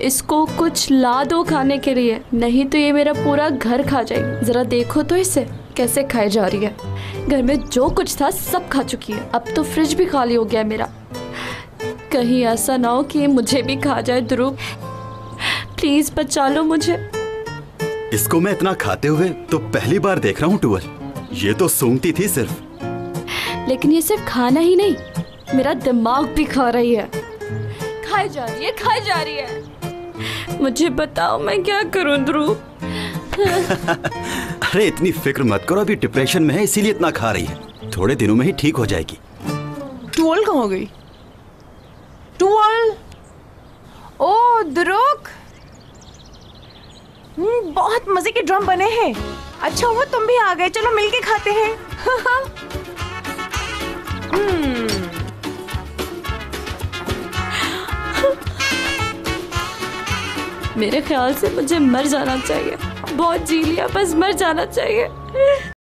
इसको कुछ ला दो खाने के लिए, नहीं तो ये मेरा पूरा घर खा जाएगी। जरा देखो तो इसे कैसे खाई जा रही है। घर में जो कुछ था सब खा चुकी है। अब तो फ्रिज भी खाली हो गया मेरा। कहीं ऐसा ना हो कि मुझे भी खा जाए। ध्रुव प्लीज बचा लो मुझे। इसको मैं इतना खाते हुए तो पहली बार देख रहा हूँ टूअल। ये तो सूंघती थी सिर्फ। लेकिन ये सिर्फ खाना ही नहीं, मेरा दिमाग भी खा रही है। खाई जा रही है, खाई जा रही है। मुझे बताओ मैं क्या करूं ध्रुव? अरे इतनी फिक्र मत करो, अभी डिप्रेशन में है इसीलिए इतना खा रही है। थोड़े दिनों में ही ठीक हो जाएगी। टूअल कहाँ गई? टूअल! ओ ध्रुव, बहुत मजे के ड्रम बने हैं। अच्छा हुआ तुम भी आ गए, चलो मिलके खाते हैं। मेरे ख्याल से मुझे मर जाना चाहिए। बहुत जी लिया, बस मर जाना चाहिए।